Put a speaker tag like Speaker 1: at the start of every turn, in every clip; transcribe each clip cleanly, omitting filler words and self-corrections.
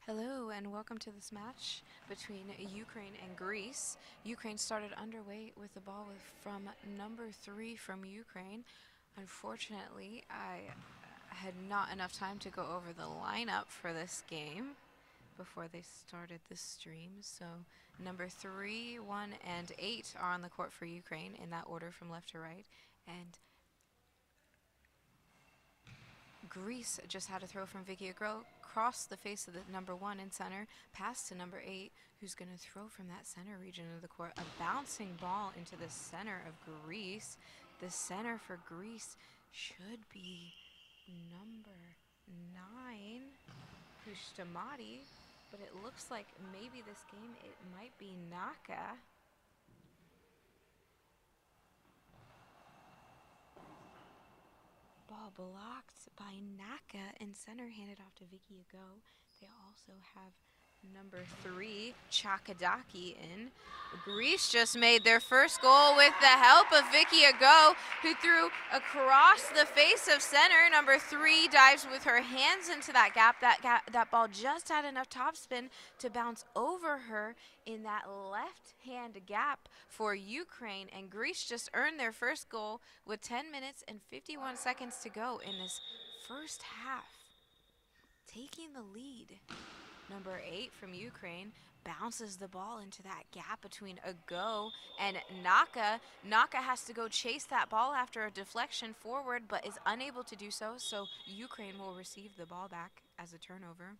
Speaker 1: Hello and welcome to this match between Ukraine and Greece. Ukraine started underway with the ball from number 3 from Ukraine. Unfortunately, I had not enough time to go over the lineup for this game before they started the stream. So number 3, 1, and 8 are on the court for Ukraine in that order from left to right. And Greece just had a throw from Vicky Agro, crossed the face of the number 1 in center, pass to number 8, who's going to throw from that center region of the court. A bouncing ball into the center of Greece. The center for Greece should be number 9, Kustamati, but it looks like maybe this game it might be Naka. Ball blocked by Naka and center handed off to Vicky Ago. They also have number 3, Chakadaki in. Greece just made their first goal with the help of Vicky Ago, who threw across the face of center. Number 3 dives with her hands into that gap. That ball just had enough topspin to bounce over her in that left-hand gap for Ukraine. And Greece just earned their first goal with 10 minutes and 51 seconds to go in this first half, taking the lead. Number 8 from Ukraine bounces the ball into that gap between Ago and Naka. Naka has to go chase that ball after a deflection forward, but is unable to do so, so Ukraine will receive the ball back as a turnover.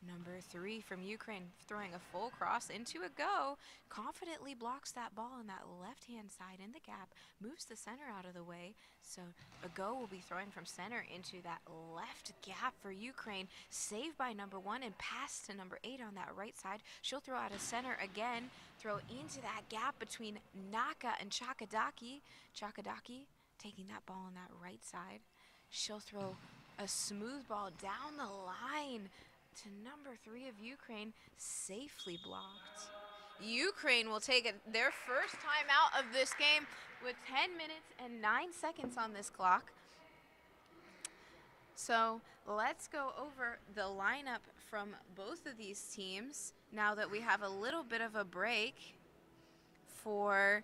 Speaker 1: Number 3 from Ukraine throwing a full cross into Ago, confidently blocks that ball on that left-hand side in the gap, moves the center out of the way, so Ago will be throwing from center into that left gap for Ukraine, saved by number 1 and passed to number 8 on that right side. She'll throw out of center again, throw into that gap between Naka and Chakadaki. Chakadaki taking that ball on that right side. She'll throw a smooth ball down the line to number 3 of Ukraine, safely blocked. Ukraine will take their first time out of this game with 10 minutes and 9 seconds on this clock. So let's go over the lineup from both of these teams now that we have a little bit of a break. For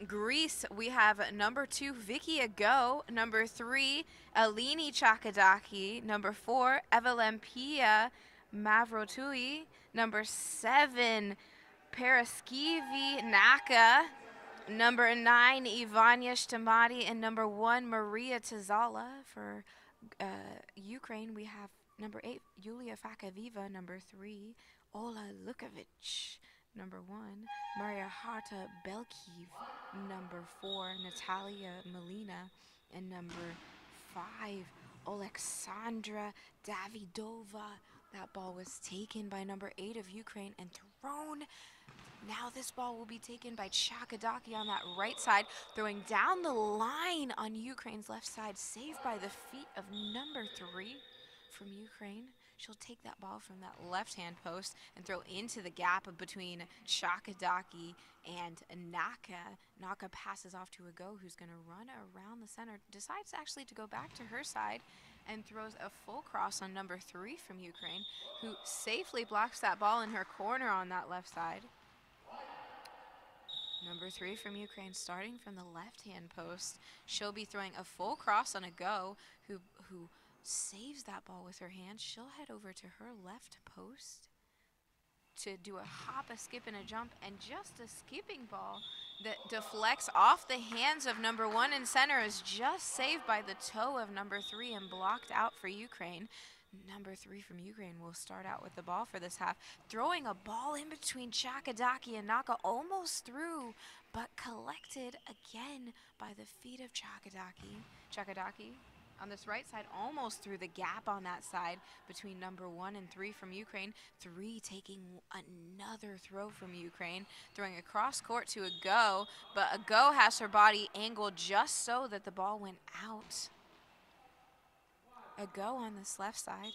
Speaker 1: Greece, we have number 2, Vicky Ago, number 3, Alini Chakadaki, number 4, Evelympia Mavrotui, number 7, Paraskivi Naka, number 9, Ivania Shtamati, and number 1, Maria Tazala. For Ukraine, we have number 8, Yulia Fakaviva, number 3, Ola Lukovic, number 1, Maria Harta Belkiv, number 4, Natalia Melina, and number 5, Alexandra Davidova. That ball was taken by number 8 of Ukraine and thrown. Now this ball will be taken by Chakadaki on that right side, throwing down the line on Ukraine's left side, saved by the feet of number 3 from Ukraine. She'll take that ball from that left-hand post and throw into the gap between Chakadaki and Naka. Naka passes off to Ago, who's going to run around the center, decides actually to go back to her side, and throws a full cross on number 3 from Ukraine, who safely blocks that ball in her corner on that left side. Number 3 from Ukraine starting from the left-hand post. She'll be throwing a full cross on Ago, who saves that ball with her hand. She'll head over to her left post to do a hop, a skip, and a jump, and just a skipping ball that deflects off the hands of number 1 in center is just saved by the toe of number 3 and blocked out for Ukraine. Number 3 from Ukraine will start out with the ball for this half, throwing a ball in between Chakadaki and Naka, almost through, but collected again by the feet of Chakadaki. Chakadaki on this right side, almost through the gap on that side between number 1 and 3 from Ukraine. 3 taking another throw from Ukraine, throwing across court to Ago, but Ago has her body angled just so that the ball went out. Ago on this left side.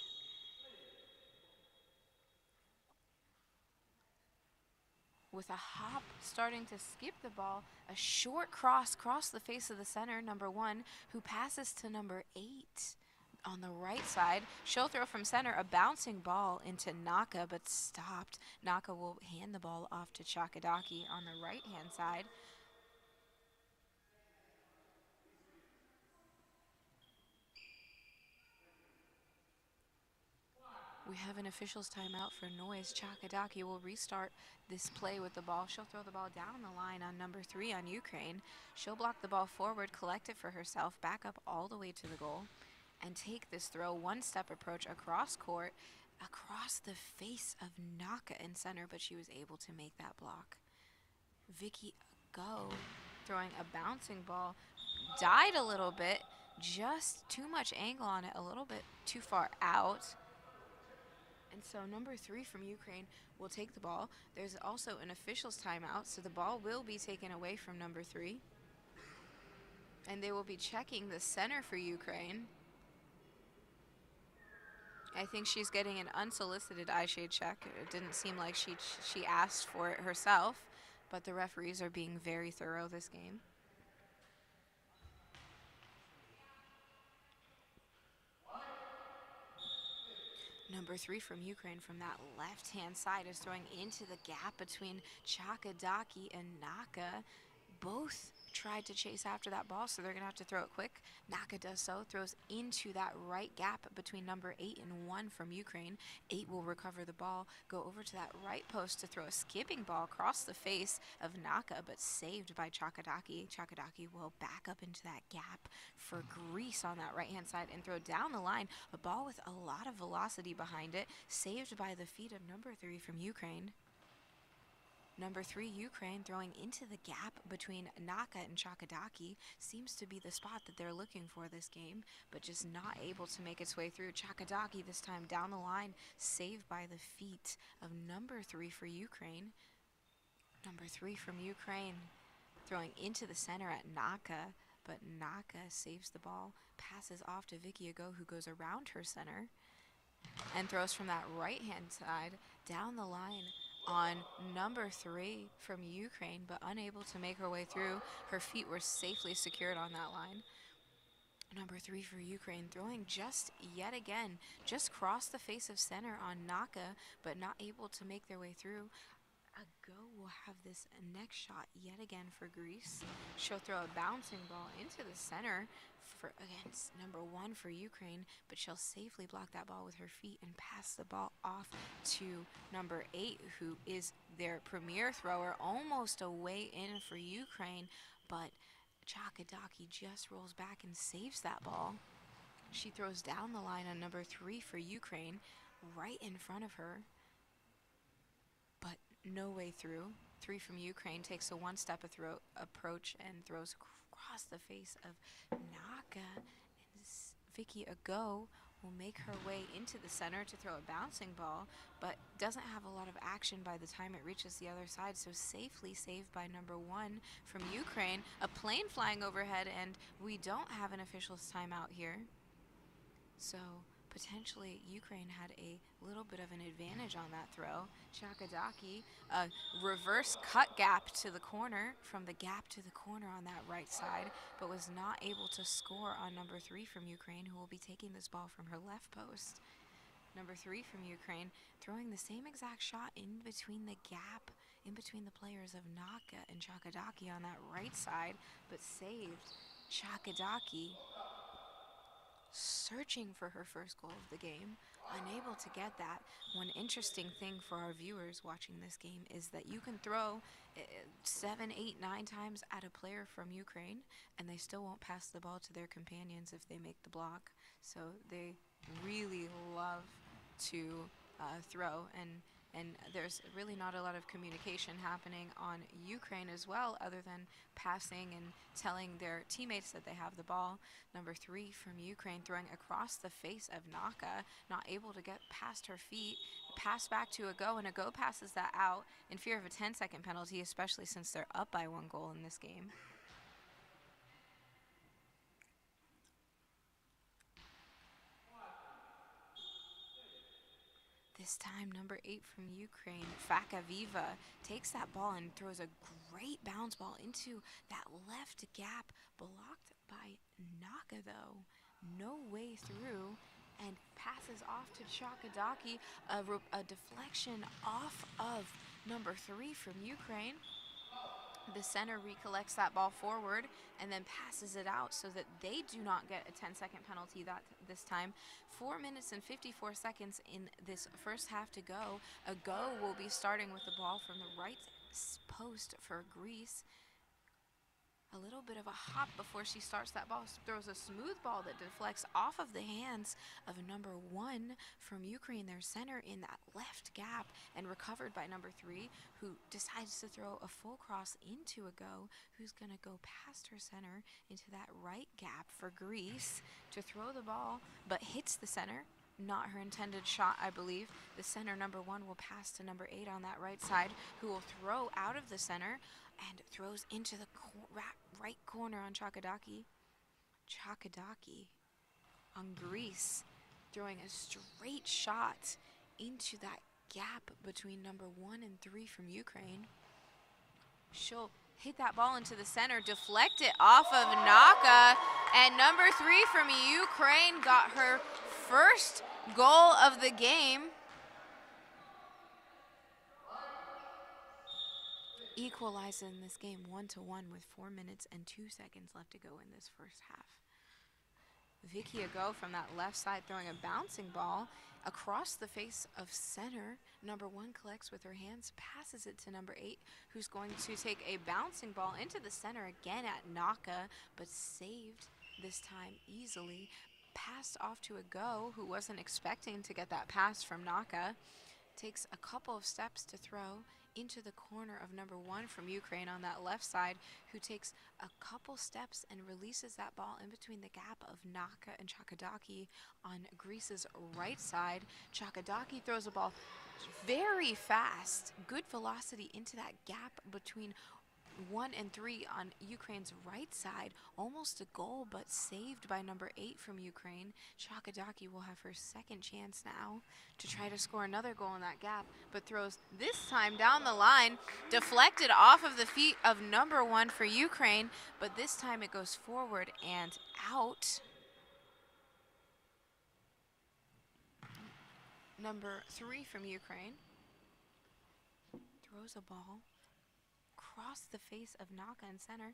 Speaker 1: With a hop, starting to skip the ball, a short cross the face of the center, number 1, who passes to number 8 on the right side. She'll throw from center, a bouncing ball into Naka, but stopped. Naka will hand the ball off to Chakadaki on the right-hand side. We have an official's timeout for noise. Chakadaki will restart this play with the ball. She'll throw the ball down the line on number 3 on Ukraine. She'll block the ball forward, collect it for herself, back up all the way to the goal, and take this throw, one-step approach across court, across the face of Naka in center, but she was able to make that block. Vicky Go throwing a bouncing ball, died a little bit, just too much angle on it, a little bit too far out. And so number 3 from Ukraine will take the ball. There's also an official's timeout, so the ball will be taken away from number 3. And they will be checking the center for Ukraine. I think she's getting an unsolicited eye shade check. It didn't seem like she asked for it herself, but the referees are being very thorough this game. Number 3 from Ukraine from that left-hand side is throwing into the gap between Chakadaki and Naka. Both tried to chase after that ball, so they're going to have to throw it quick. Naka does so, throws into that right gap between number 8 and 1 from Ukraine. 8 will recover the ball, go over to that right post to throw a skipping ball across the face of Naka, but saved by Chakadaki. Chakadaki will back up into that gap for Greece on that right-hand side and throw down the line. A ball with a lot of velocity behind it, saved by the feet of number 3 from Ukraine. Number 3, Ukraine, throwing into the gap between Naka and Chakadaki. Seems to be the spot that they're looking for this game, but just not able to make its way through. Chakadaki this time down the line, saved by the feet of number 3 for Ukraine. Number 3 from Ukraine, throwing into the center at Naka, but Naka saves the ball, passes off to Vicky Ago, who goes around her center, and throws from that right-hand side down the line on number 3 from Ukraine, but unable to make her way through. Her feet were safely secured on that line. Number 3 for Ukraine, throwing just yet again, just crossed the face of center on Naka, but not able to make their way through. Ago will have this next shot yet again for Greece. She'll throw a bouncing ball into the center against number 1 for Ukraine, but she'll safely block that ball with her feet and pass the ball off to number 8, who is their premier thrower, almost a way in for Ukraine, but Chakadaki just rolls back and saves that ball. She throws down the line on number 3 for Ukraine, right in front of her, but no way through. 3 from Ukraine takes a one-step approach and throws across the face of Naka. And Vicky Ago will make her way into the center to throw a bouncing ball, but doesn't have a lot of action by the time it reaches the other side, so safely saved by number 1 from Ukraine. A plane flying overhead, and we don't have an official's timeout here. So potentially Ukraine had a little bit of an advantage on that throw. Chakadaki, a reverse cut gap to the corner, from the gap to the corner on that right side, but was not able to score on number 3 from Ukraine, who will be taking this ball from her left post. Number 3 from Ukraine, throwing the same exact shot in between the gap, in between the players of Naka and Chakadaki on that right side, but saved. Chakadaki searching for her first goal of the game, unable to get that. One interesting thing for our viewers watching this game is that you can throw 7, 8, 9 times at a player from Ukraine, and they still won't pass the ball to their companions if they make the block. So they really love to throw, and there's really not a lot of communication happening on Ukraine as well, other than passing and telling their teammates that they have the ball. Number 3 from Ukraine, throwing across the face of Naka, not able to get past her feet. Pass back to Ago, and Ago passes that out in fear of a 10-second penalty, especially since they're up by 1 goal in this game. This time, number 8 from Ukraine, Fakaviva, takes that ball and throws a great bounce ball into that left gap, blocked by Naka though. No way through, passes off to Chakadaki, a deflection off of number 3 from Ukraine. The center recollects that ball forward and then passes it out so that they do not get a 10-second penalty this time. 4 minutes and 54 seconds in this first half to go. A go will be starting with the ball from the right post for Greece. A little bit of a hop before she starts that ball. Throws a smooth ball that deflects off of the hands of number 1 from Ukraine, their center, in that left gap, and recovered by number 3, who decides to throw a full cross into a go, who's going to go past her center into that right gap for Greece to throw the ball, but hits the center. Not her intended shot, I believe. The center, number 1, will pass to number 8 on that right side, who will throw out of the center and throws into the right corner on Chakadaki. Chakadaki on Greece, throwing a straight shot into that gap between number 1 and 3 from Ukraine. She'll hit that ball into the center, deflect it off of Naka, and number 3 from Ukraine got her first goal of the game. Equalizing this game 1-1 with 4 minutes and 2 seconds left to go in this first half. Vicky Ago from that left side throwing a bouncing ball across the face of center. Number 1 collects with her hands, passes it to number 8, who's going to take a bouncing ball into the center again at Naka, but saved this time easily. Passed off to Ago, who wasn't expecting to get that pass from Naka. Takes a couple of steps to throw into the corner of number 1 from Ukraine on that left side, who takes a couple steps and releases that ball in between the gap of Naka and Chakadaki on Greece's right side. Chakadaki throws a ball very fast, good velocity into that gap between 1 and 3 on Ukraine's right side. Almost a goal, but saved by number 8 from Ukraine. Chakadaki will have her second chance now to try to score another goal in that gap, but throws this time down the line, deflected off of the feet of number 1 for Ukraine, but this time it goes forward and out. Number 3 from Ukraine throws a ball across the face of Naka in center,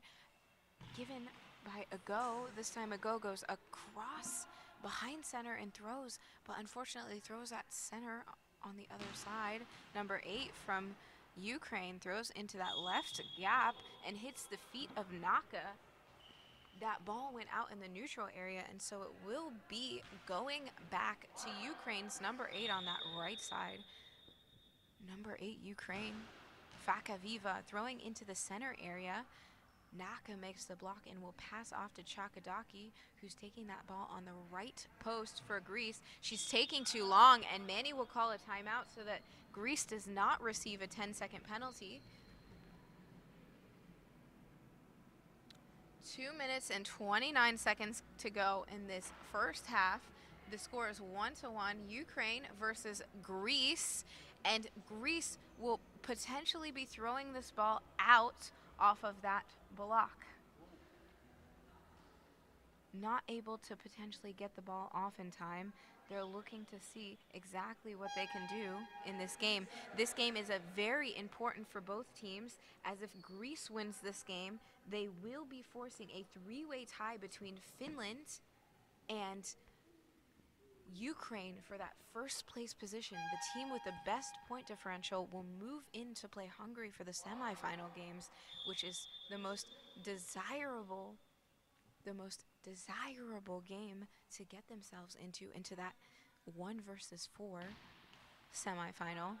Speaker 1: given by Ago. This time Ago goes across behind center and throws, but unfortunately throws at center on the other side. Number 8 from Ukraine throws into that left gap and hits the feet of Naka. That ball went out in the neutral area, and so it will be going back to Ukraine's number 8 on that right side. Number 8 Ukraine, Fakaviva, throwing into the center area. Naka makes the block and will pass off to Chakadaki, who's taking that ball on the right post for Greece. She's taking too long, and Manny will call a timeout so that Greece does not receive a 10-second penalty. 2 minutes and 29 seconds to go in this first half. The score is 1-1, Ukraine versus Greece, and Greece will potentially be throwing this ball out off of that block. Not able to potentially get the ball off in time. They're looking to see exactly what they can do in this game. This game is very important for both teams, as if Greece wins this game, they will be forcing a 3-way tie between Finland and Ukraine for that first place position. The team with the best point differential will move in to play Hungary for the semifinal games, which is the most desirable game to get themselves into that 1 versus 4 semifinal.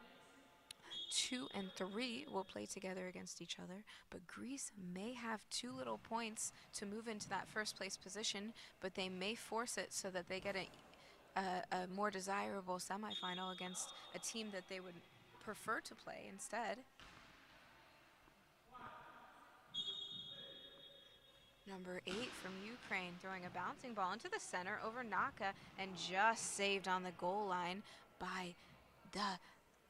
Speaker 1: 2 and 3 will play together against each other, but Greece may have too little points to move into that first place position, but they may force it so that they get a more desirable semifinal against a team that they would prefer to play instead. Number 8 from Ukraine throwing a bouncing ball into the center over Naka, and just saved on the goal line by the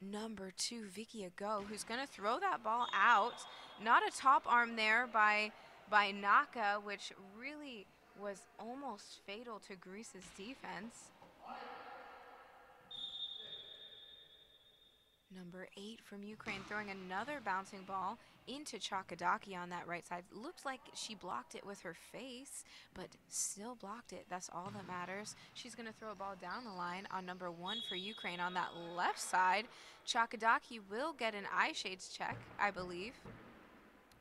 Speaker 1: number 2 Vicky Ago, who's going to throw that ball out. Not a top arm there by Naka, which really was almost fatal to Greece's defense. Number 8 from Ukraine throwing another bouncing ball into Chakadaki on that right side. Looked like she blocked it with her face, but still blocked it. That's all that matters. She's going to throw a ball down the line on number 1 for Ukraine on that left side. Chakadaki will get an eye shades check, I believe,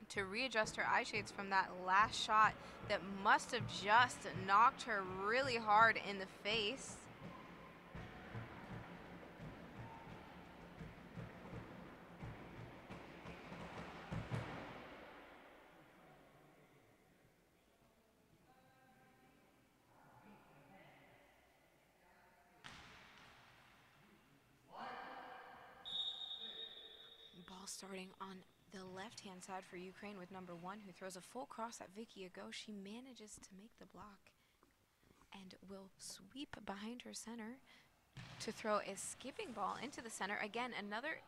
Speaker 1: to readjust her eye shades from that last shot that must have just knocked her really hard in the face. Ball starting on the left-hand side for Ukraine with number 1, who throws a full cross at Vicky Ago. She manages to make the block and will sweep behind her center to throw a skipping ball into the center. Again, another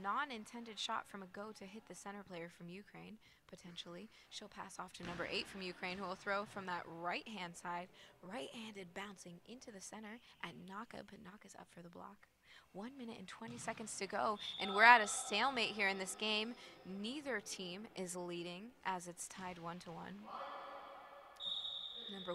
Speaker 1: non-intended shot from Ago to hit the center player from Ukraine, potentially. She'll pass off to number 8 from Ukraine, who will throw from that right-hand side, right-handed bouncing into the center at Naka, but Naka's up for the block. 1 minute and 20 seconds to go, and we're at a stalemate here in this game. Neither team is leading as it's tied 1-1. Number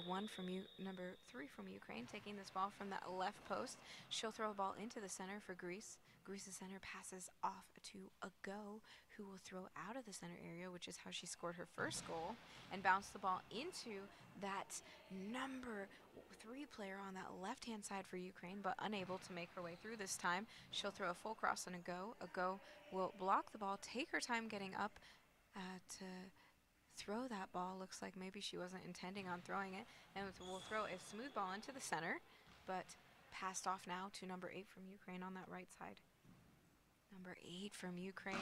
Speaker 1: 3 from Ukraine taking this ball from that left post. She'll throw a ball into the center for Greece. Greece's center passes off to Ago, who will throw out of the center area, which is how she scored her first goal, and bounce the ball into that number 3 player on that left-hand side for Ukraine, but unable to make her way through this time. She'll throw a full cross on Ago. Ago will block the ball, take her time getting up to throw that ball. Looks like maybe she wasn't intending on throwing it, and we'll throw a smooth ball into the center, but passed off now to number 8 from Ukraine on that right side. Number 8 from Ukraine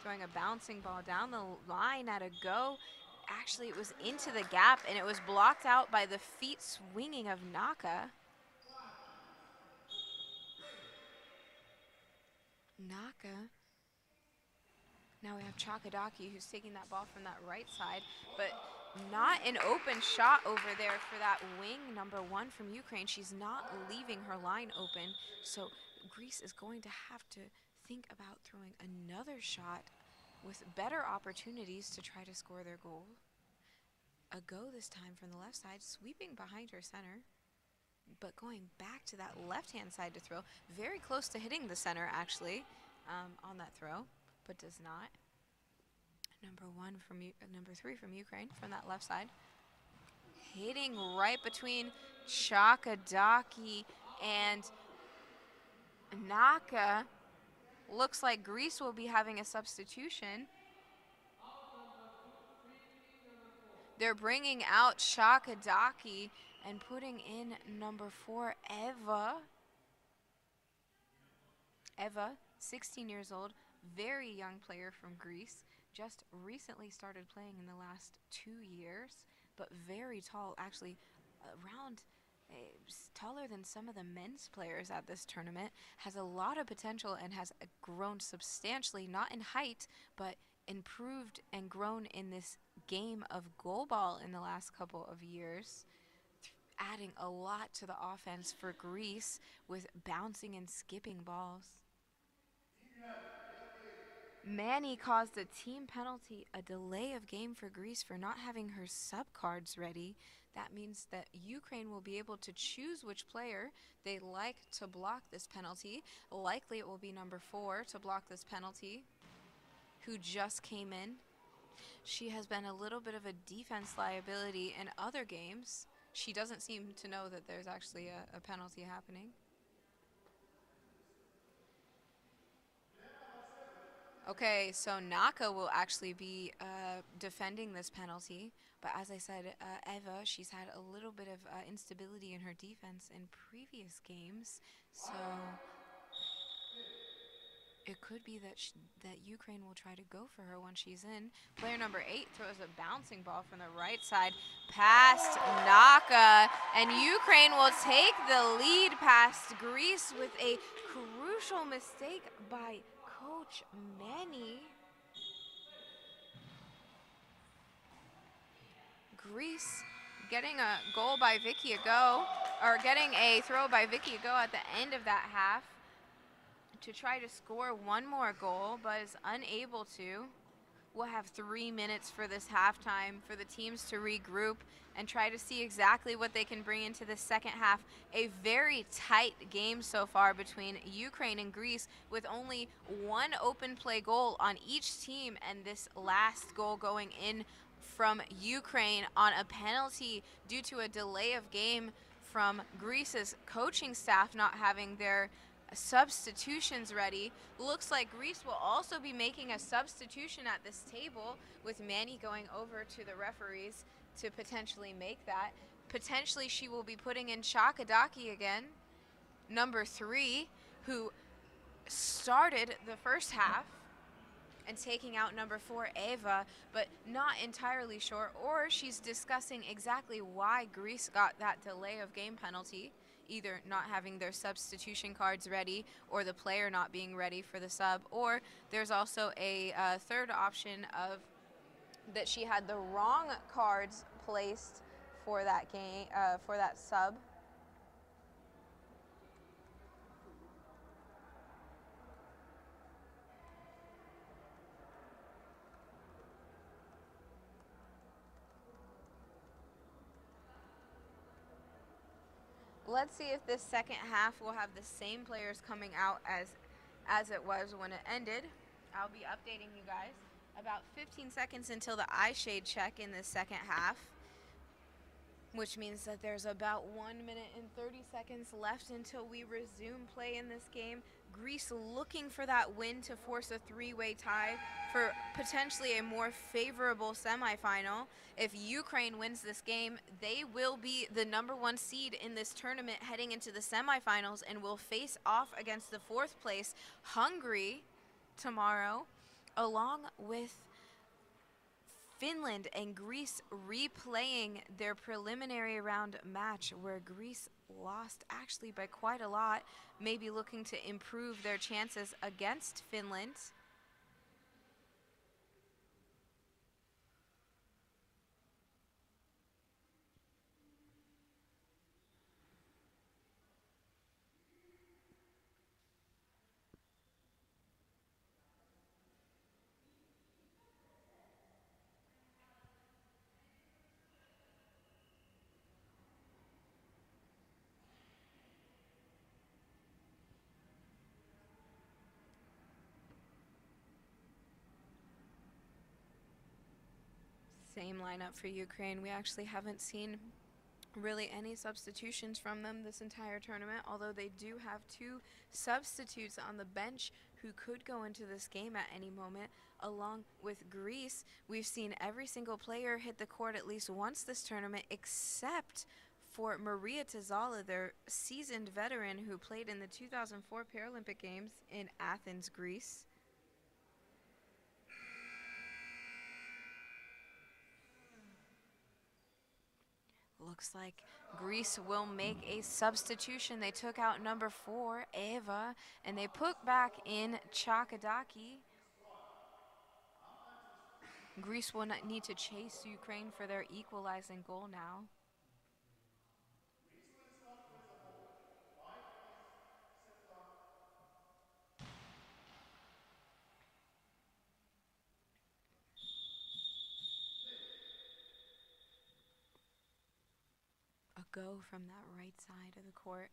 Speaker 1: throwing a bouncing ball down the line at Ago. Actually, it was into the gap, and it was blocked out by the feet swinging of Naka. Now we have Chakadaki, who's taking that ball from that right side, but not an open shot over there for that wing, number 1 from Ukraine. She's not leaving her line open, so Greece is going to have to think about throwing another shot with better opportunities to try to score their goal. Ago this time from the left side, sweeping behind her center, but going back to that left-hand side to throw. Very close to hitting the center, actually, on that throw, but does not. Number 3 from Ukraine from that left side, hitting right between Chakadaki and Naka. Looks like Greece will be having a substitution. They're bringing out Chakadaki and putting in number 4, Eva. Eva, 16 years old, very young player from Greece. Just recently started playing in the last 2 years, but very tall, actually around taller than some of the men's players at this tournament. Has a lot of potential and has grown substantially, not in height, but improved and grown in this game of goalball in the last couple of years, adding a lot to the offense for Greece with bouncing and skipping balls. Manny caused a team penalty, a delay of game for Greece for not having her sub cards ready. That means that Ukraine will be able to choose which player they like to block this penalty. Likely it will be number 4 to block this penalty, who just came in. She has been a little bit of a defense liability in other games. She doesn't seem to know that there's actually a penalty happening. Okay, so Naka will actually be defending this penalty. But as I said, Eva, she's had a little bit of instability in her defense in previous games. So it could be that Ukraine will try to go for her when she's in. Player number 8 throws a bouncing ball from the right side past Naka. And Ukraine will take the lead past Greece with a crucial mistake by Coach Manny. Greece getting a goal by Vicky Ago, or getting a throw by Vicky Ago at the end of that half to try to score one more goal, but is unable to. We'll have 3 minutes for this halftime for the teams to regroup and try to see exactly what they can bring into the second half. A very tight game so far between Ukraine and Greece, with only one open play goal on each team, and this last goal going in from Ukraine on a penalty due to a delay of game from Greece's coaching staff not having their substitutions ready. Looks like Greece will also be making a substitution at this table, with Manny going over to the referees to potentially make that. Potentially she will be putting in Chakadaki again, number 3, who started the first half, and taking out number 4, Eva, but not entirely sure, or she's discussing exactly why Greece got that delay of game penalty, either not having their substitution cards ready or the player not being ready for the sub, or there's also a third option of that she had the wrong cards placed for that game, for that sub. Let's see if this second half will have the same players coming out as it was when it ended. I'll be updating you guys about 15 seconds until the eye shade check in the second half, which means that there's about 1 minute and 30 seconds left until we resume play in this game. Greece looking for that win to force a 3-way tie for potentially a more favorable semifinal. If Ukraine wins this game, they will be the number 1 seed in this tournament heading into the semifinals and will face off against the 4th place Hungary tomorrow, along with Finland and Greece replaying their preliminary round match, where Greece lost actually by quite a lot, maybe looking to improve their chances against Finland. Same lineup for Ukraine. We actually haven't seen really any substitutions from them this entire tournament, although they do have 2 substitutes on the bench who could go into this game at any moment. Along with Greece, we've seen every single player hit the court at least once this tournament, except for Maria Tazala, their seasoned veteran who played in the 2004 Paralympic Games in Athens, Greece. Looks like Greece will make a substitution. They took out number 4, Eva, and they put back in Chakadaki. Greece will not need to chase Ukraine for their equalizing goal now. A go from that right side of the court.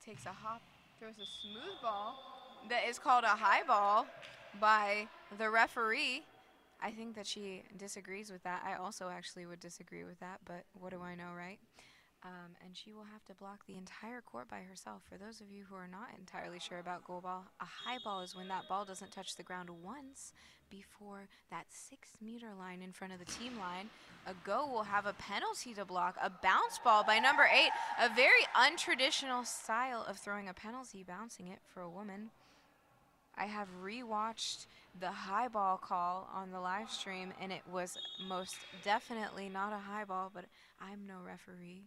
Speaker 1: Takes a hop, throws a smooth ball that is called a high ball by the referee. I think that she disagrees with that. I also actually would disagree with that, but what do I know, right? And she will have to block the entire court by herself. For those of you who are not entirely sure about GoalBall, a high ball is when that ball doesn't touch the ground once before that 6-meter line in front of the team line. A go will have a penalty to block, a bounce ball by number 8, a very untraditional style of throwing a penalty, bouncing it for a woman. I have rewatched the high ball call on the live stream, and it was most definitely not a high ball, but I'm no referee.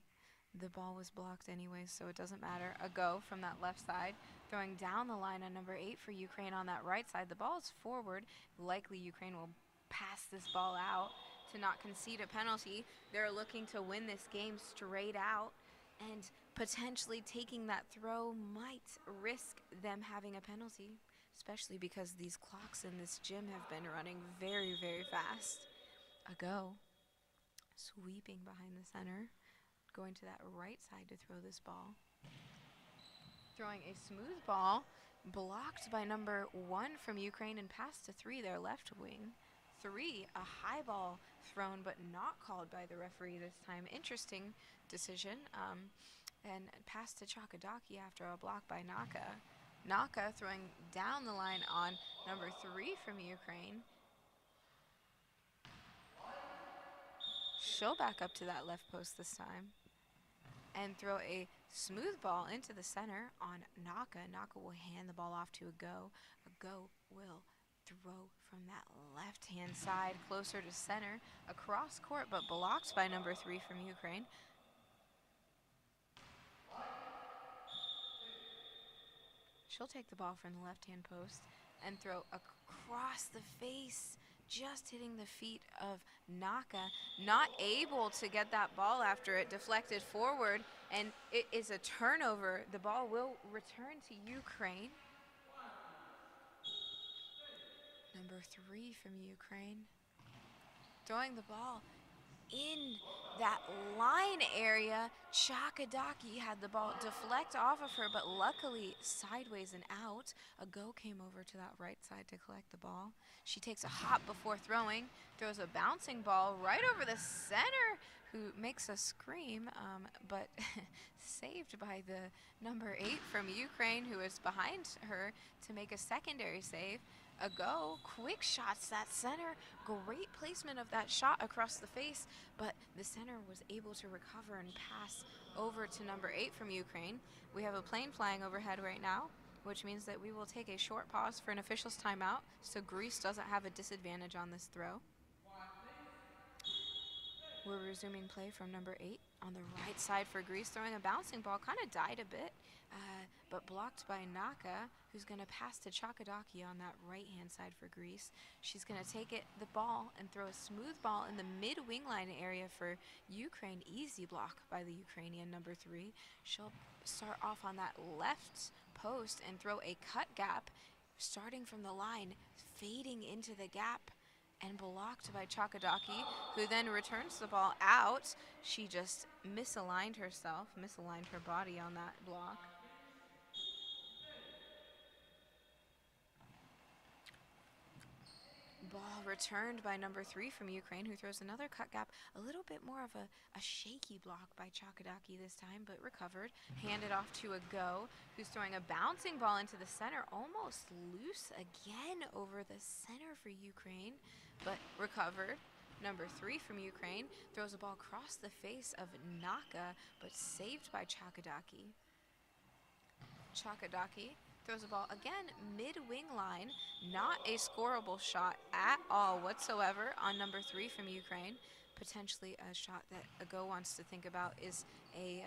Speaker 1: The ball was blocked anyway, so it doesn't matter. A go from that left side, throwing down the line on number 8 for Ukraine on that right side. The ball is forward. Likely Ukraine will pass this ball out to not concede a penalty. They're looking to win this game straight out. And potentially taking that throw might risk them having a penalty, especially because these clocks in this gym have been running very, very fast. A go. Sweeping behind the center. Going to that right side to throw this ball. Throwing a smooth ball. Blocked by number 1 from Ukraine and passed to 3, their left wing. 3, a high ball thrown but not called by the referee this time. Interesting decision. And passed to Chakadaki after a block by Naka. Naka throwing down the line on number 3 from Ukraine. She'll back up to that left post this time and throw a smooth ball into the center on Naka. Naka will hand the ball off to a go. A go will throw from that left-hand side closer to center across court, but blocked by number 3 from Ukraine. She'll take the ball from the left-hand post and throw across the face, just hitting the feet of Naka. Not able to get that ball after it deflected forward, and it is a turnover. The ball will return to Ukraine. Number 3 from Ukraine. Throwing the ball in that line area. Chakadaki had the ball deflect off of her, but luckily sideways and out. A go came over to that right side to collect the ball. She takes a hop before throwing, throws a bouncing ball right over the center, who makes a scream, but saved by the number 8 from Ukraine, who is behind her to make a secondary save. A go, quick shots that center, great placement of that shot across the face, but the center was able to recover and pass over to number 8 from Ukraine. We have a plane flying overhead right now, which means that we will take a short pause for an official's timeout, so Greece doesn't have a disadvantage on this throw. We're resuming play from number 8 on the right side for Greece, throwing a bouncing ball, kind of died a bit, but blocked by Naka, who's going to pass to Chakadaki on that right-hand side for Greece. She's going to take the ball and throw a smooth ball in the mid-wing line area for Ukraine. Easy block by the Ukrainian number 3. She'll start off on that left post and throw a cut gap, starting from the line, fading into the gap, and blocked by Chakadaki, who then returns the ball out. She just misaligned herself, misaligned her body on that block. Ball returned by number 3 from Ukraine, who throws another cut gap. A little bit more of a shaky block by Chakadaki this time, but recovered. Handed off to a go, who's throwing a bouncing ball into the center, almost loose again over the center for Ukraine, but recovered. Number 3 from Ukraine throws a ball across the face of Naka, but saved by Chakadaki. Chakadaki throws a ball again mid-wing line, not a scoreable shot at all whatsoever on number 3 from Ukraine. Potentially a shot that Ago wants to think about is a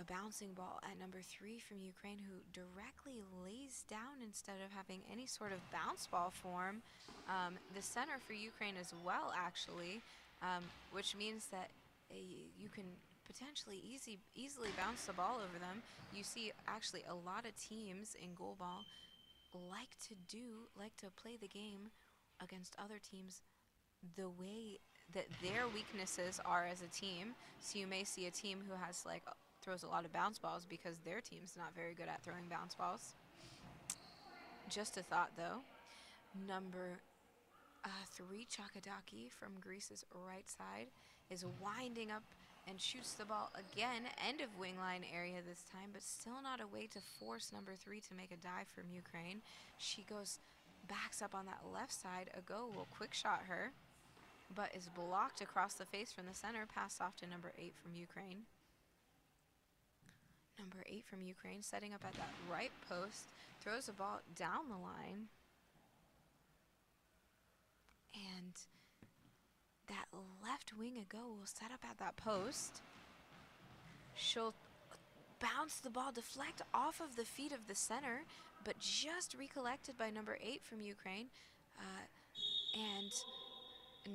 Speaker 1: bouncing ball at number 3 from Ukraine, who directly lays down instead of having any sort of bounce ball form. The center for Ukraine as well, actually, which means that you can potentially easily bounce the ball over them. You see actually a lot of teams in GoalBall like to play the game against other teams the way that their weaknesses are as a team. So you may see a team who has throws a lot of bounce balls because their team's not very good at throwing bounce balls. Just a thought though. Number 3, Chakadaki from Greece's right side is winding up and shoots the ball again, end of wing line area this time, but still not a way to force number 3 to make a dive from Ukraine. She backs up on that left side. Ago will quick shot her, but is blocked across the face from the center, passed off to number 8 from Ukraine. Number 8 from Ukraine setting up at that right post, throws the ball down the line, and that left wing Ago will set up at that post. She'll bounce the ball, deflect off of the feet of the center, but just recollected by number 8 from Ukraine. And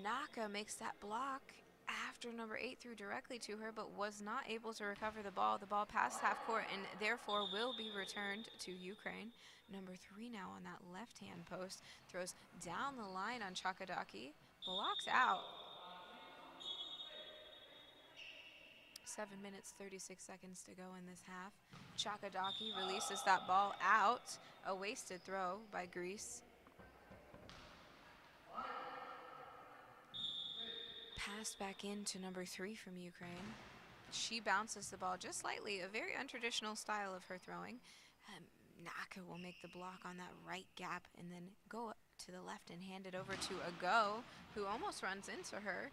Speaker 1: Naka makes that block after number 8 threw directly to her, but was not able to recover the ball. The ball passed half court and therefore will be returned to Ukraine. Number 3 now on that left-hand post, throws down the line on Chakadaki, blocks out. 7 minutes, 36 seconds to go in this half. Chakadaki releases that ball out, a wasted throw by Greece. Passed back into number 3 from Ukraine. She bounces the ball just slightly, a very untraditional style of her throwing. Naka will make the block on that right gap and then go to the left and hand it over to Ago, who almost runs into her.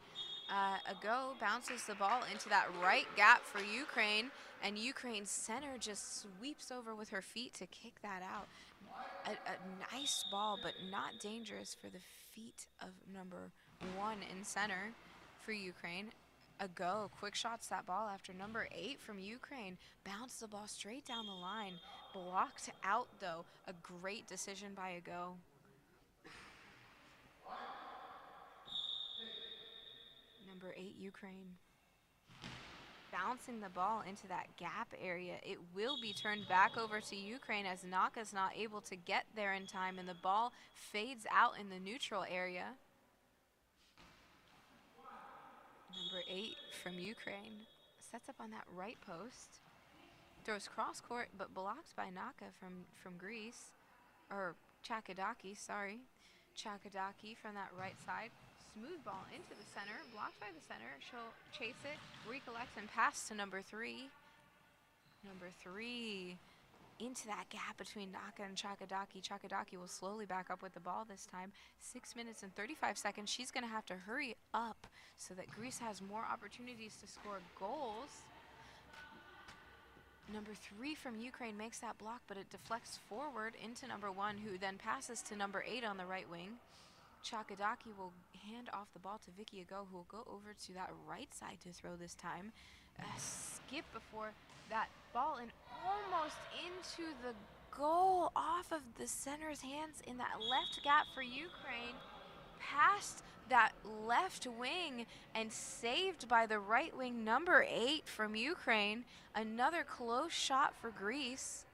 Speaker 1: Ago bounces the ball into that right gap for Ukraine, and Ukraine's center just sweeps over with her feet to kick that out. A nice ball, but not dangerous for the feet of number 1 in center for Ukraine. Ago quick shots that ball after number 8 from Ukraine. Bounced the ball straight down the line. Blocked out, though. A great decision by Ago. Number 8, Ukraine. Bouncing the ball into that gap area. It will be turned back over to Ukraine as Naka's not able to get there in time, and the ball fades out in the neutral area. Number 8 from Ukraine sets up on that right post. Throws cross court, but blocked by Naka from Greece. Or Chakadaki, sorry. Chakadaki from that right side. Smooth ball into the center, blocked by the center. She'll chase it, recollect, and pass to number 3. Number 3 into that gap between Naka and Chakadaki. Chakadaki will slowly back up with the ball this time. 6 minutes and 35 seconds. She's going to have to hurry up so that Greece has more opportunities to score goals. Number 3 from Ukraine makes that block, but it deflects forward into number 1, who then passes to number 8 on the right wing. Chakadaki will hand off the ball to Vicky Ago, who will go over to that right side to throw this time. Skip before that ball and almost into the goal, off of the center's hands in that left gap for Ukraine. Past that left wing and saved by the right wing, number 8 from Ukraine. Another close shot for Greece.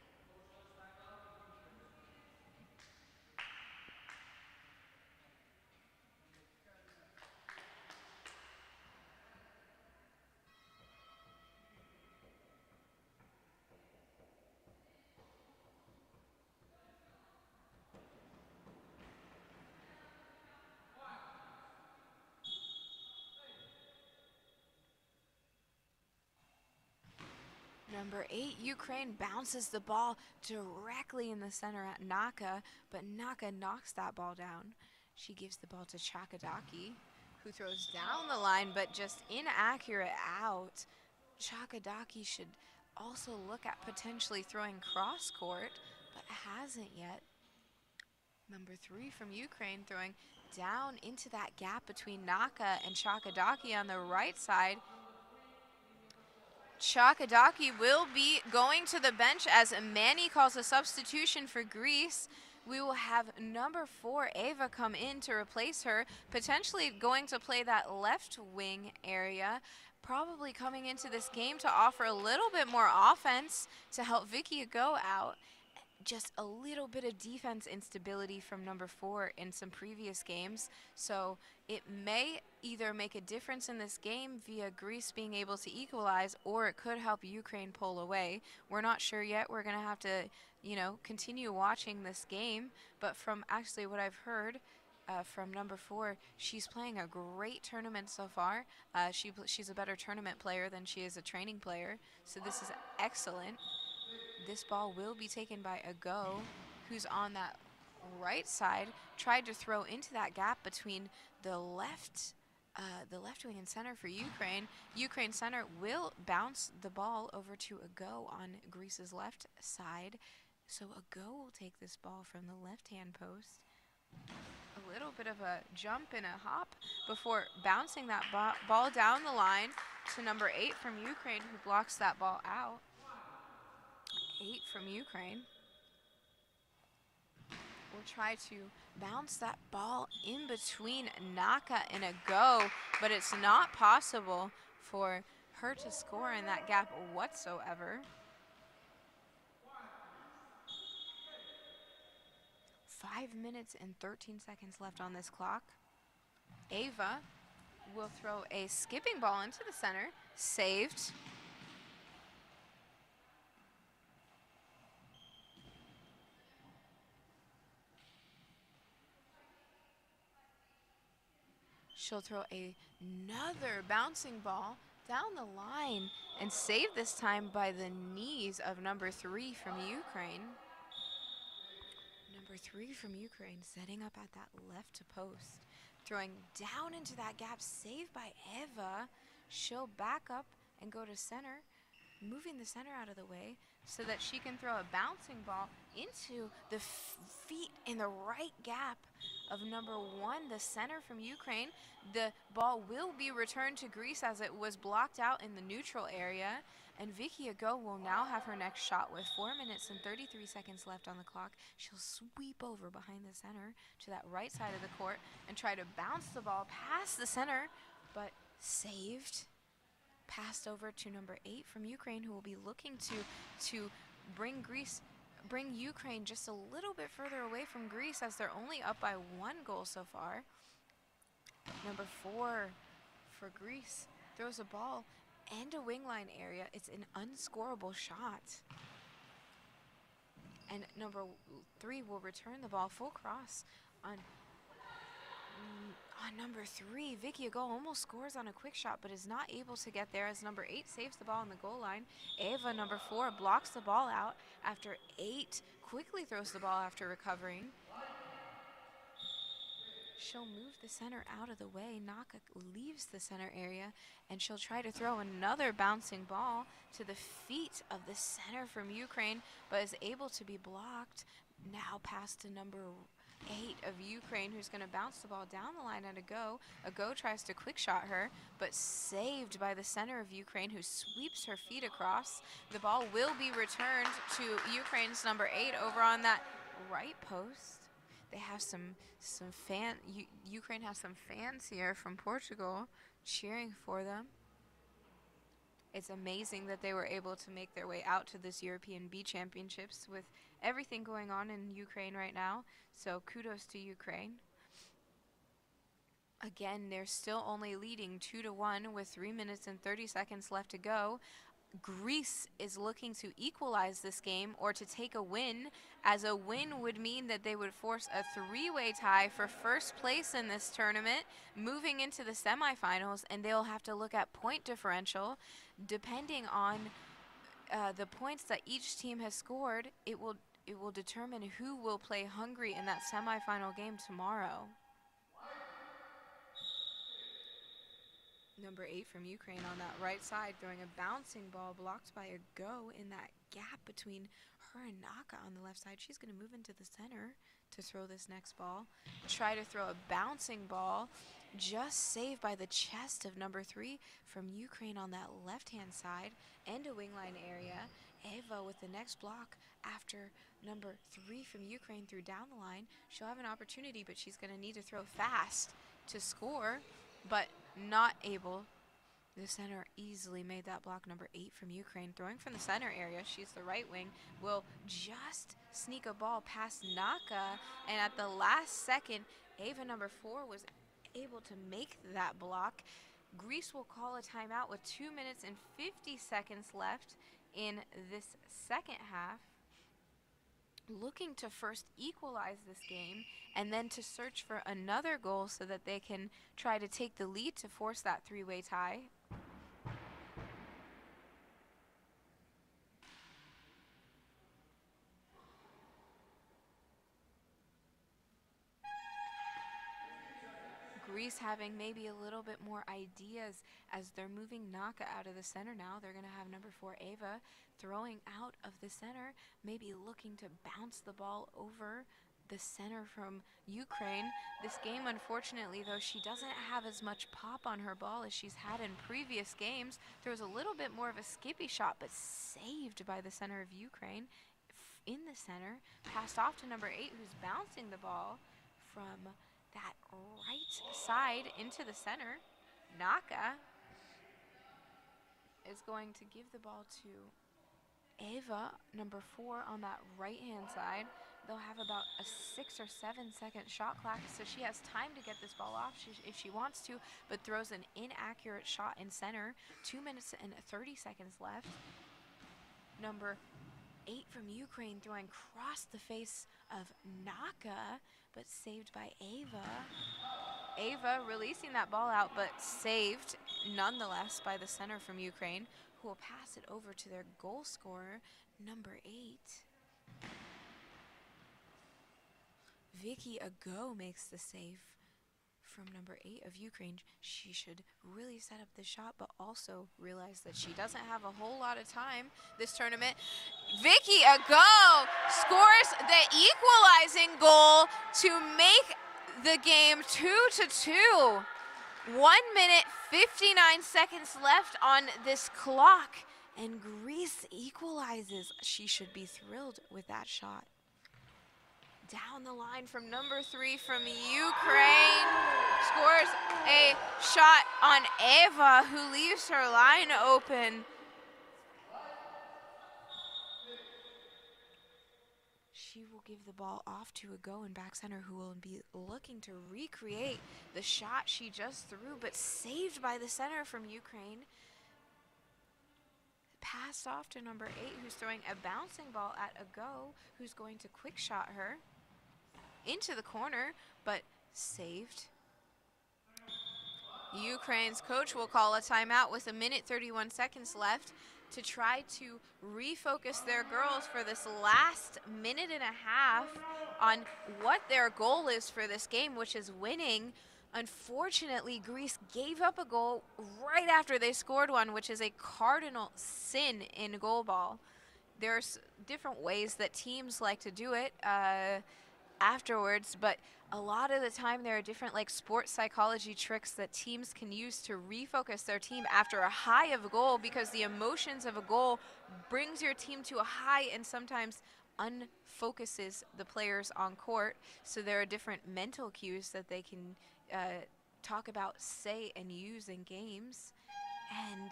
Speaker 1: Number 8, Ukraine bounces the ball directly in the center at Naka, but Naka knocks that ball down. She gives the ball to Chakadaki, who throws down the line, but just inaccurate out. Chakadaki should also look at potentially throwing cross court, but hasn't yet. Number 3 from Ukraine throwing down into that gap between Naka and Chakadaki on the right side. Chakadaki will be going to the bench as Manny calls a substitution for Greece. We will have number 4, Ava, come in to replace her, potentially going to play that left wing area, probably coming into this game to offer a little bit more offense to help Vicky Ago out. Just a little bit of defense instability from number 4 in some previous games. So it may either make a difference in this game via Greece being able to equalize, or it could help Ukraine pull away. We're not sure yet. We're going to have to, continue watching this game. But from actually what I've heard from number 4, she's playing a great tournament so far. She's a better tournament player than she is a training player. So this is excellent. This ball will be taken by Ago, who's on that right side. Tried to throw into that gap between the left wing and center for Ukraine. Ukraine center will bounce the ball over to Ago on Greece's left side. So Ago will take this ball from the left-hand post. A little bit of a jump and a hop before bouncing that ball down the line to number 8 from Ukraine, who blocks that ball out. 8 from Ukraine. will try to bounce that ball in between Naka and a go, but it's not possible for her to score in that gap whatsoever. 5 minutes and 13 seconds left on this clock. Ava will throw a skipping ball into the center, saved. She'll throw another bouncing ball down the line and saved this time by the knees of number 3 from Ukraine. Number 3 from Ukraine setting up at that left post. Throwing down into that gap, saved by Eva. She'll back up and go to center, moving the center out of the way so that she can throw a bouncing ball into the feet in the right gap of number 1, the center from Ukraine. The ball will be returned to Greece as it was blocked out in the neutral area. And Vicky Ago will now have her next shot with 4 minutes and 33 seconds left on the clock. She'll sweep over behind the center to that right side of the court and try to bounce the ball past the center, but saved. Passed over to number 8 from Ukraine, who will be looking to bring Ukraine just a little bit further away from Greece, as they're only up by 1 goal so far. Number 4 for Greece throws a ball and a wing line area. It's an unscorable shot. And number 3 will return the ball full cross on number 3. Vicky Ago almost scores on a quick shot, but is not able to get there as number 8 saves the ball on the goal line. Ava, number 4, blocks the ball out after 8 quickly throws the ball after recovering. She'll move the center out of the way. Naka leaves the center area, and she'll try to throw another bouncing ball to the feet of the center from Ukraine, but is able to be blocked. Now past to number 8 of Ukraine, who's going to bounce the ball down the line at a go. A go tries to quick shot her, but saved by the center of Ukraine, who sweeps her feet across. The ball will be returned to Ukraine's number 8 over on that right post. They have Ukraine has some fans here from Portugal cheering for them. It's amazing that they were able to make their way out to this European B Championships with everything going on in Ukraine right now. So kudos to Ukraine. Again, they're still only leading 2-1 with 3 minutes and 30 seconds left to go. Greece is looking to equalize this game or to take a win, as a win would mean that they would force a 3-way tie for first place in this tournament, moving into the semifinals, and they'll have to look at point differential. Depending on the points that each team has scored, it will determine who will play Hungary in that semifinal game tomorrow. Number 8 from Ukraine on that right side, throwing a bouncing ball blocked by a go in that gap between her and Naka on the left side. She's going to move into the center to throw this next ball. Try to throw a bouncing ball, just saved by the chest of number 3 from Ukraine on that left-hand side, and a wing line area. Eva with the next block after number 3 from Ukraine threw down the line. She'll have an opportunity, but she's going to need to throw fast to score, but not able. The center easily made that block. Number 8 from Ukraine throwing from the center area. She's the right wing. Will just sneak a ball past Naka, and at the last second, Ava number 4 was able to make that block. Greece will call a timeout with 2 minutes and 50 seconds left in this second half, looking to first equalize this game and then to search for another goal so that they can try to take the lead to force that 3-way tie. Greece having maybe a little bit more ideas as they're moving Naka out of the center now. They're going to have number 4 Ava throwing out of the center, maybe looking to bounce the ball over the center from Ukraine. This game, unfortunately, though, she doesn't have as much pop on her ball as she's had in previous games. There was a little bit more of a skippy shot, but saved by the center of Ukraine in the center, passed off to number 8, who's bouncing the ball from that right side into the center. Naka is going to give the ball to Ava, number 4, on that right-hand side. They'll have about a 6 or 7 second shot clock, so she has time to get this ball off if she wants to, but throws an inaccurate shot in center. 2 minutes and 30 seconds left. Number 8 from Ukraine throwing across the face of Naka, but saved by Ava. Ava releasing that ball out, but saved nonetheless by the center from Ukraine, who will pass it over to their goal scorer, number 8. Vicky Ago makes the save from number 8 of Ukraine. She should really set up the shot, but also realize that she doesn't have a whole lot of time this tournament. Vicky Ago scores the equalizing goal to make the game 2-2. 1 minute, 59 seconds left on this clock, and Greece equalizes. She should be thrilled with that shot. Down the line from number 3 from Ukraine, scores a shot on Eva, who leaves her line open. She will give the ball off to Ago in back center, who will be looking to recreate the shot she just threw, but saved by the center from Ukraine. Passed off to number 8, who's throwing a bouncing ball at Ago, who's going to quick shot her into the corner, but saved. Ukraine's coach will call a timeout with 1 minute 31 seconds left to try to refocus their girls for this last minute and a half on what their goal is for this game, which is winning. Unfortunately, Greece gave up a goal right after they scored one, which is a cardinal sin in goalball. There's different ways that teams like to do it afterwards, but a lot of the time there are different sports psychology tricks that teams can use to refocus their team after a high of a goal, because the emotions of a goal brings your team to a high and sometimes unfocuses the players on court. So there are different mental cues that they can talk about, say, and use in games, and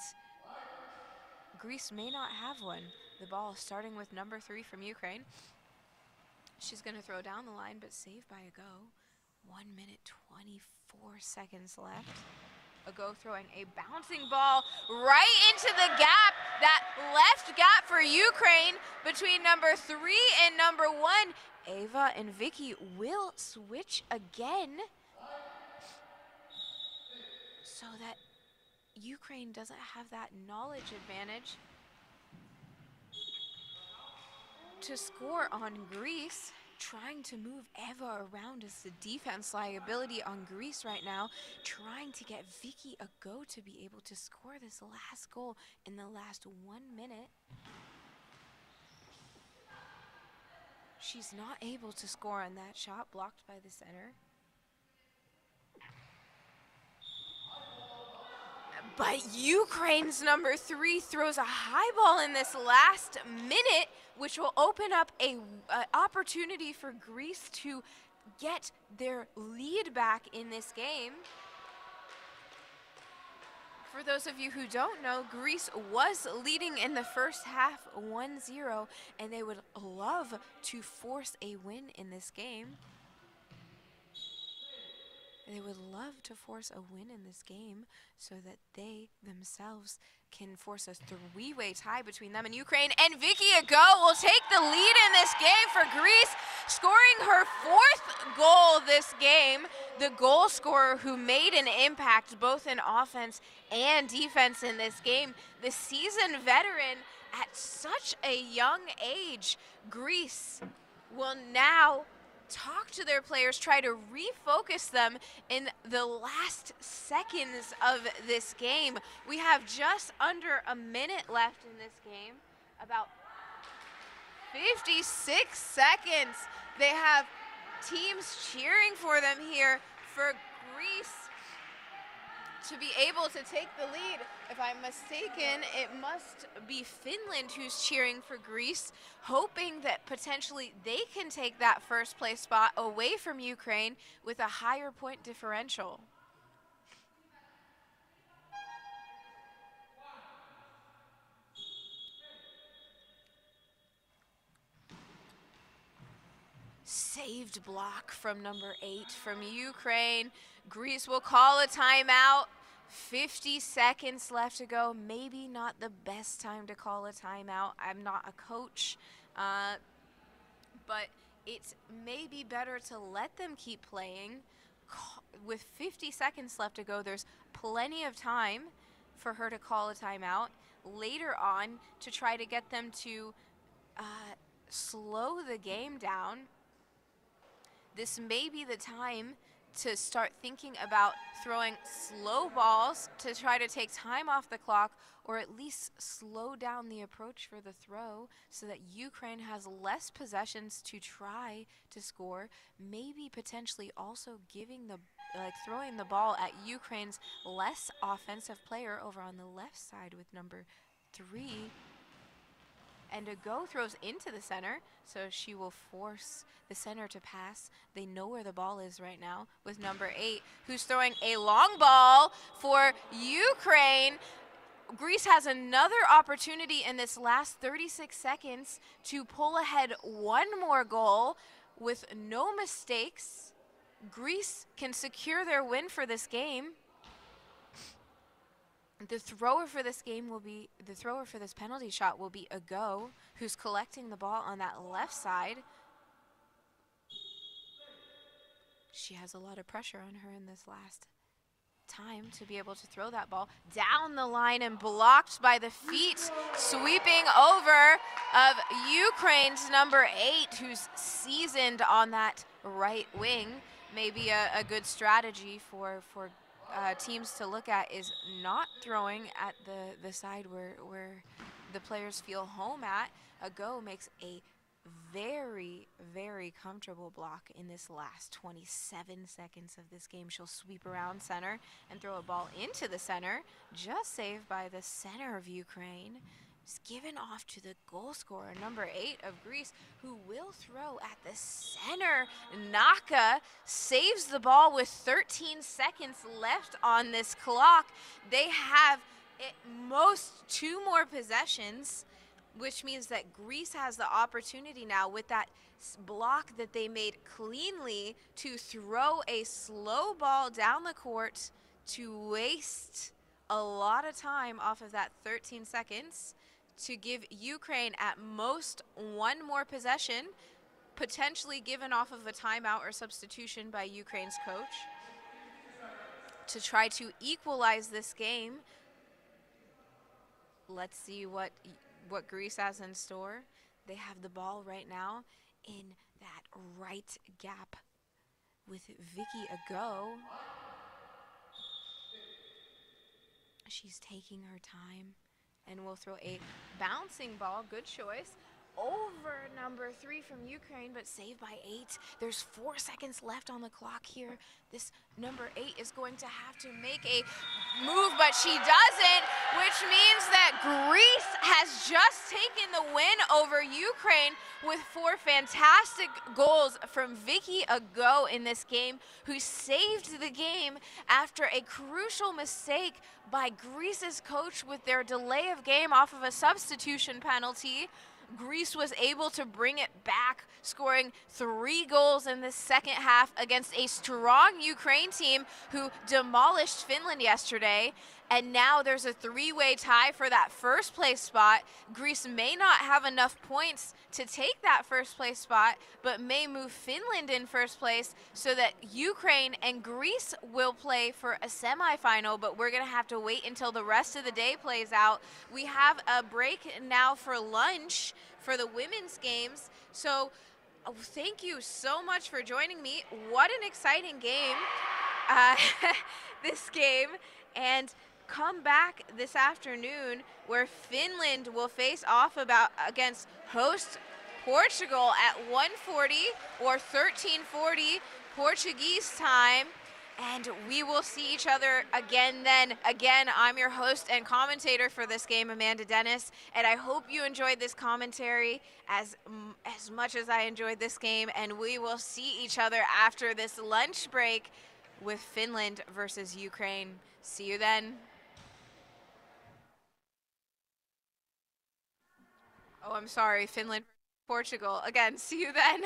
Speaker 1: Greece may not have one. The ball starting with number 3 from Ukraine. She's going to throw down the line, but saved by Ago. 1 minute, 24 seconds left. Ago throwing a bouncing ball right into the gap, that left gap for Ukraine between number 3 and number 1. Ava and Vicky will switch again so that Ukraine doesn't have that knowledge advantage to score on Greece. Trying to move Eva around as the defense liability on Greece right now, trying to get Vicky Ago to be able to score this last goal in the last 1 minute. She's not able to score on that shot, blocked by the center. But Ukraine's number 3 throws a high ball in this last minute, which will open up a opportunity for Greece to get their lead back in this game. For those of you who don't know, Greece was leading in the first half 1-0, and they would love to force a win in this game. They would love to force a win in this game so that they themselves can force a 3-way tie between them and Ukraine. And Vicky Ago will take the lead in this game for Greece, scoring her 4th goal this game. The goal scorer who made an impact both in offense and defense in this game. The seasoned veteran at such a young age. Greece will now talk to their players, try to refocus them in the last seconds of this game. We have just under a minute left in this game, about 56 seconds. They have teams cheering for them here for Greece to be able to take the lead. If I'm mistaken, it must be Finland who's cheering for Greece, hoping that potentially they can take that first place spot away from Ukraine with a higher point differential. Saved block from number 8 from Ukraine. Greece will call a timeout. 50 seconds left to go. Maybe not the best time to call a timeout. I'm not a coach, but it's maybe better to let them keep playing. With 50 seconds left to go, there's plenty of time for her to call a timeout later on to try to get them to slow the game down. This may be the time to start thinking about throwing slow balls to try to take time off the clock, or at least slow down the approach for the throw so that Ukraine has less possessions to try to score. Maybe potentially also throwing the ball at Ukraine's less offensive player over on the left side with number 3. And a go throws into the center, so she will force the center to pass. They know where the ball is right now with number 8, who's throwing a long ball for Ukraine. Greece has another opportunity in this last 36 seconds to pull ahead one more goal with no mistakes. Greece can secure their win for this game. The thrower for this penalty shot will be a go, who's collecting the ball on that left side. She has a lot of pressure on her in this last time to be able to throw that ball down the line and blocked by the feet sweeping over of Ukraine's number 8, who's seasoned on that right wing. Maybe a good strategy for teams to look at is not throwing at the side where the players feel home at. A go makes a very, very comfortable block in this last 27 seconds of this game. She'll sweep around center and throw a ball into the center, just saved by the center of Ukraine. It's given off to the goal scorer, number 8 of Greece, who will throw at the center. Naka saves the ball with 13 seconds left on this clock. They have at most 2 more possessions, which means that Greece has the opportunity now with that block that they made cleanly to throw a slow ball down the court to waste a lot of time off of that 13 seconds to give Ukraine at most 1 more possession, potentially given off of a timeout or substitution by Ukraine's coach, to try to equalize this game. Let's see what Greece has in store. They have the ball right now in that right gap with Vicky Ago. She's taking her time and will throw a bouncing ball, good choice, over number 3 from Ukraine, but saved by 8. There's 4 seconds left on the clock here. This number 8 is going to have to make a move, but she doesn't, which means that Greece has just taken the win over Ukraine with 4 fantastic goals from Vicky Ago in this game, who saved the game after a crucial mistake by Greece's coach with their delay of game off of a substitution penalty. Greece was able to bring it back, scoring 3 goals in the second half against a strong Ukraine team who demolished Finland yesterday. And now there's a 3-way tie for that first place spot. Greece may not have enough points to take that first place spot, but may move Finland in first place so that Ukraine and Greece will play for a semifinal, but we're going to have to wait until the rest of the day plays out. We have a break now for lunch for the women's games. So thank you so much for joining me. What an exciting game, this game. And come back this afternoon where Finland will face off against host Portugal at 1:40 or 13:40 Portuguese time. And we will see each other again then. Again, I'm your host and commentator for this game, Amanda Dennis, and I hope you enjoyed this commentary as much as I enjoyed this game, and we will see each other after this lunch break with Finland versus Ukraine. See you then. Oh, I'm sorry, Finland, Portugal. Again, see you then.